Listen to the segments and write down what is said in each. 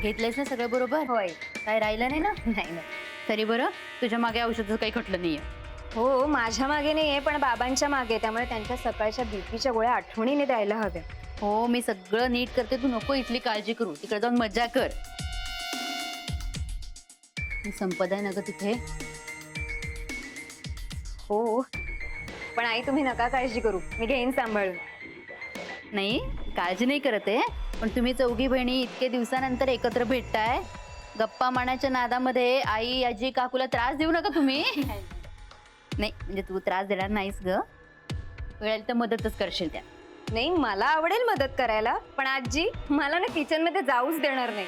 घेतलंयस ना सगळं बरोबर? होय. काय राहिलं नाही ना? नाही नाही. तरी बरं, तुझ्या मागे औषधाचं काही खटलं नाहीये. हो, माझ्या मागे नाहीये, पण बाबांच्या मागे. त्यामुळे त्यांच्या सकाळच्या बीपीच्या गोळ्या आठवणीने द्यायला हव्या. हो, मी सगळं नीट करते, तू नको इथली काळजी करू, तिकडे जाऊन मजा कर. संपदा आहे ना ग तिथे? हो, पण आई तुम्ही नका काळजी करू, मी घेईन सांभाळून. नाही, काळजी नाही करत आहे, पण तुम्ही चौघी बहिणी इतके दिवसानंतर एकत्र भेटताय. गप्पा मारण्याच्या नादामध्ये आई आजी काकूला त्रास देऊ नका तुम्ही. नाही म्हणजे तू त्रास देणार नाहीस ग, वेळेला तर मदतच करशील त्या. नाही, मला आवडेल मदत करायला, पण आजी मला ना किचन मध्ये जाऊच देणार नाही.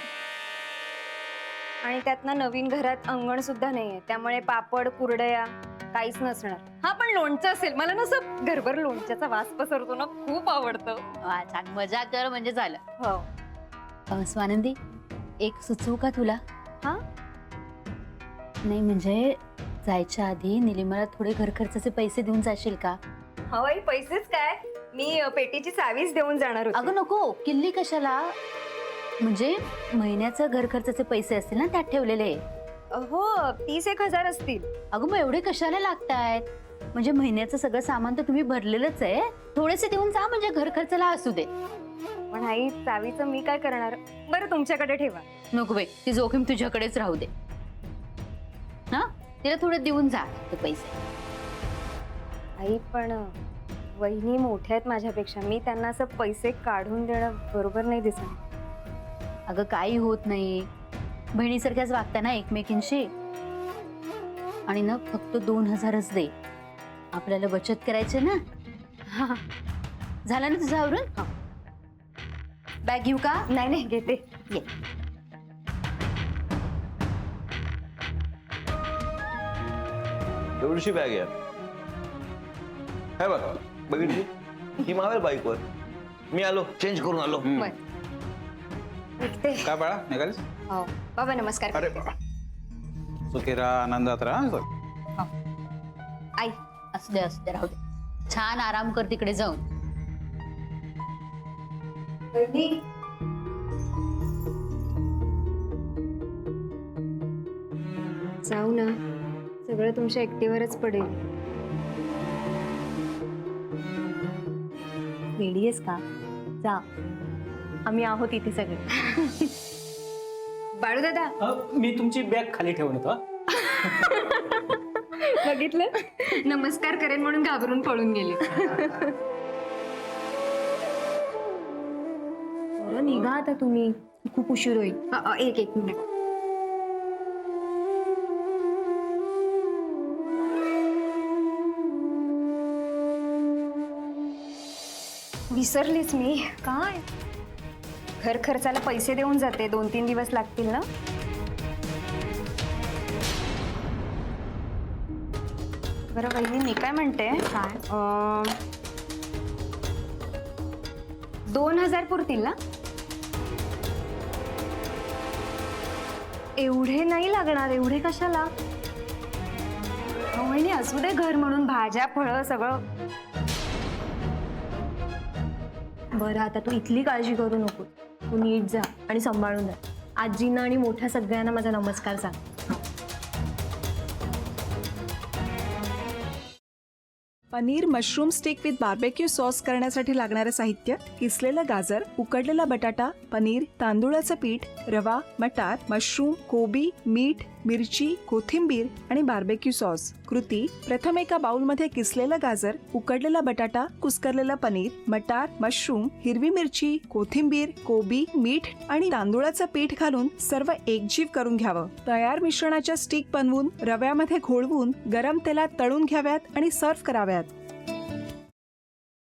आणि त्यातनं नवीन घरात अंगण सुद्धा नाहीये, त्यामुळे पापड कुरडया काहीच नसणार. हा, पण लोणचं असेल. मला ना असं घरभर लोणच्याचा वास पसरतो ना, खूप आवडतं. वा, छान, मजा कर म्हणजे झालं. हो. स्वानंदी, एक सुचवू का तुला? हा, नाही म्हणजे जायच्या आधी निलिमाला थोडे घर खर्चाचे पैसे देऊन जाशील का? हवाई पैसेच काय, मी पेटीची चावीच देऊन जाणार होते. अगं नको, किल्ली कशाला? म्हणजे महिन्याचं घर खर्चाचे पैसे असतील ना त्यात ठेवलेले. हो, 30,000 असतील. अगं मग एवढे कशाला लागतायत? म्हणजे महिन्याचं सगळं सामान तर तुम्ही भरलेलंच आहे, थोडेसे देऊन जा म्हणजे घर खर्चाला असू दे. पण आई, चावीचं मी काय करणार? बरं, तुमच्याकडे ठेवा. नको बाई, ती जोखीम तुझ्याकडेच राहू दे. हा, तिला थोडे देऊन जा ते पैसे. आई, पण वहिनी मोठ्या आहेत माझ्यापेक्षा, मी त्यांना असं पैसे काढून देणं बरोबर नाही दिसत. अगं काही होत नाही, बहिणीसारख्याच वागता ना एकमेकींशी. आणि ना फक्त 2,000च दे, आपल्याला बचत करायचे ना. झालं ना तुझं आवरून? बॅग घेऊ का? नाही नाही, घेते. ये. एवढीशी बॅग आहे. काय बघा, बघितली ही मावेल बाईकवर. मी आलो, चेंज करून आलो. बरं. निघते. काय बाळा निघालीस? हो. बाबा नमस्कार. अरे बाबा, सुखी राहा, आनंदात राहा. आई, असू दे राहू दे. छान आराम कर तिकडे जाऊन. जाऊ ना, सगळं तुमच्या एकटीवरच पडेल. वेडी आहेस का? जा, आम्ही आहोत इथे सगळे. बाळू दादा, मी तुमची बॅग खाली ठेवून येतो. बघितलं, नमस्कार करेन म्हणून घाबरून पळून गेले. बरं निघा आता तुम्ही, खूप उशीर होईल. एक मिनिट. विसरलीच मी. काय घर खर्चाला पैसे देऊन जाते, 2-3 दिवस लागतील ना. बरं वहिनी, मी काय म्हणते, 2,000 पुरतील ना? एवढे नाही लागणार. एवढे कशाला? वहिनी, असू दे, घर म्हणून भाज्या फळं सगळं. बरं, आता तू इथली काळजी करू नको, तू नीट जा आणि सांभाळून जा. आजींना आणि मोठ्या सगळ्यांना माझा नमस्कार सांग. Paneer mushroom stick with barbecue sauce करण्यासाठी लागणारे साहित्य: किसलेलं गाजर, उकडलेला बटाटा, पनीर, तांदूळाचं पीठ, रवा, मटार, मशरूम, कोबी, मीठ, मिरची, कोथिंबीर आणि बार्बेक्यू सॉस. कृती: प्रथम एका बाउलमध्ये किसलेलं गाजर, उकडलेला बटाटा, कुस्करलेलं पनीर, मटार, मशरूम, हिरवी मिरची, कोथिंबीर, कोबी, मीठ आणि तांदूळाचं पीठ घालून सर्व एकजीव करून घ्यावं. तयार मिश्रणाच्या स्टिक बनवून रव्यामध्ये घोळवून गरम तेलात तळून घ्याव्यात आणि सर्व्ह कराव्यात.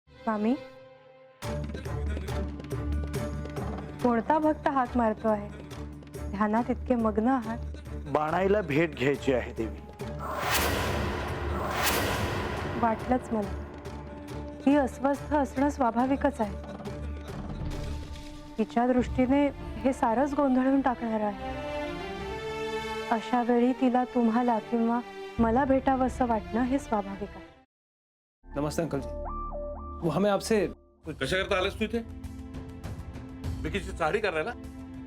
मामी, कोणता भक्त हाक मारतो आहे? ध्यानात इतके मग्न आहात. बाणाईला भेट घ्यायची आहे देवी. वाटलंच मला, ही अस्वस्थ असणं स्वाभाविकच आहे. तिच्या दृष्टीने हे सारंच गोंधळून टाकणार आहे. अशा वेळी तिला तुम्हाला किंवा मला भेटावं असं वाटणं हे स्वाभाविक आहे. नमस्ते अंकल जी, वो हमें आपसे कशा करता आलास तू इथे? विकीची चाळी करायला?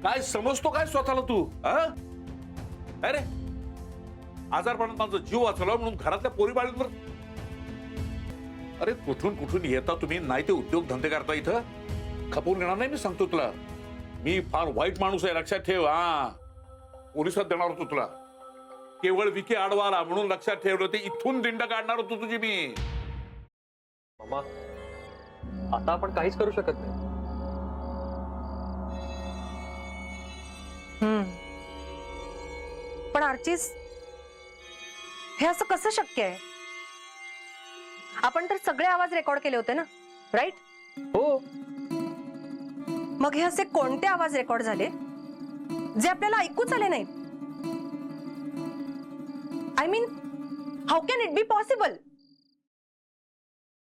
काय समजतो काय स्वतःला तू अरे आजारपणात माझा जीव वाचला म्हणून घरातल्या पोरी बाळींवर अरे कुठून येता तुम्ही नाही ते उद्योग धंदे करता इथं खपवून घेणार नाही मी सांगतो तुला मी फार वाईट माणूस आहे लक्षात ठेव पोलिसात देणार होतो तुला केवळ विके आडवाला म्हणून लक्षात ठेवलं ते इथून दिंड काढणार होतो तुझी मी मामा आता आपण काहीच करू शकत नाही. पण आर्चिस हे असं कसं शक्य आहे? आपण तर सगळे आवाज रेकॉर्ड केले होते ना, राईट? हो, मग हे असे कोणते आवाज रेकॉर्ड झाले जे आपल्याला ऐकूच आले नाहीत? I mean, how can it be possible?